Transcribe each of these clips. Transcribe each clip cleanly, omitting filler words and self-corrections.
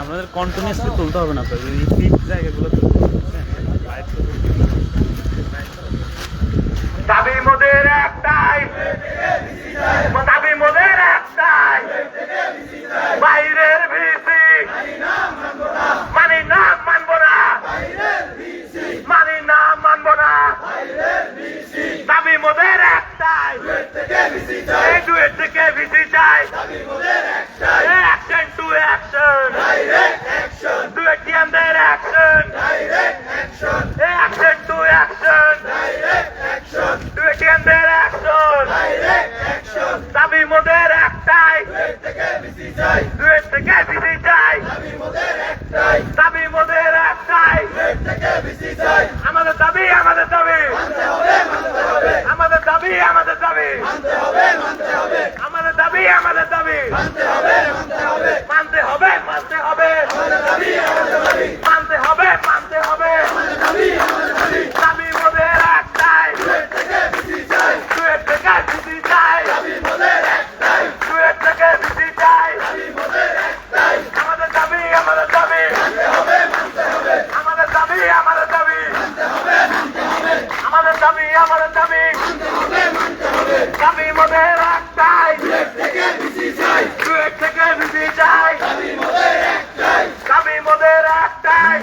আপনাদের কন্টিনিউসলি তুলতে হবে না তো, এই পিক জায়গাগুলো তুলতে হবে। দাবি মোদের একটাই, দাবি মোদের একটাই, বাইরের ভিসি মানি না, মানবো না, মানি না, মানবো না, দাবি মোদের একটাই, এই ডুয়েট থেকে ভিসি চাই, অ্যাকশন টু অ্যাকশন, ডুয়েটিয়ানদের অ্যাকশন, অ্যাকশন টু অ্যাকশন, ডুয়েটিয়ানদের অ্যাকশন, দাবি মোদের একটাই, ডুয়েট থেকে ভিসি চাই, দাবি মোদের একটাই, আমাদের দাবি, আমাদের দাবি, আমাদের দাবি, আমাদের দাবি, আমাদের দাবি, আমাদের দাবি, মানতে হবে, মানতে হবে, মানতে হবে, মানতে হবে, দাবি মোদের একটাই, ডুয়েট থেকে ভিসি চাই, ডুয়েট থেকে ভিসি চাই, আমাদের দাবি, আমাদের দাবি, আমাদের দাবি, আমাদের দাবি, আমাদের দাবি, আমাদের দাবি, দাবি মোদের একটাই, ডুয়েট থেকে ভিসি চাই, দাবি মোদের একটাই, দাবি মোদের একটাই,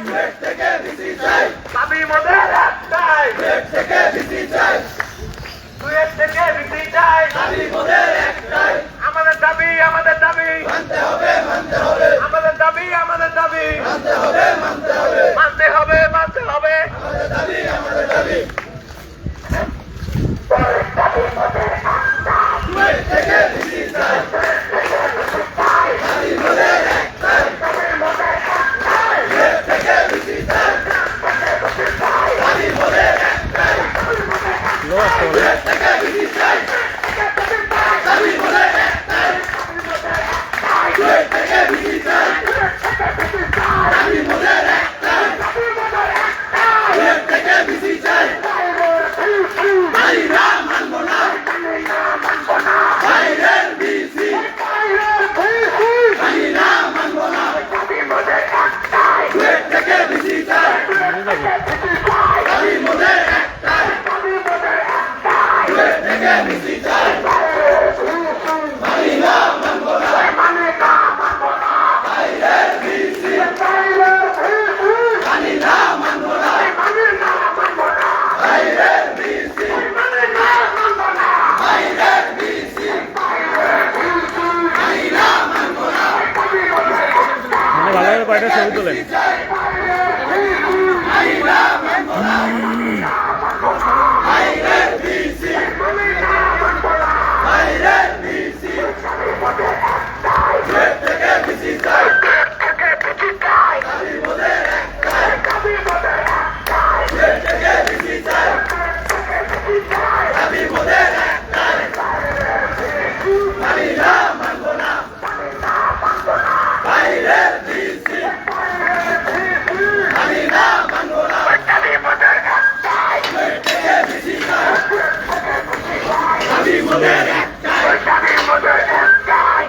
ডুয়েট থেকে ভিসি চাই, আমাদের দাবি, আমাদের দাবি, আমাদের দাবি, আমাদের দাবি, মানতে হবে, মানতে হবে, ভালোভাবে কয়েকটা ছবি তোলেন। দাবি মোদের একটাই,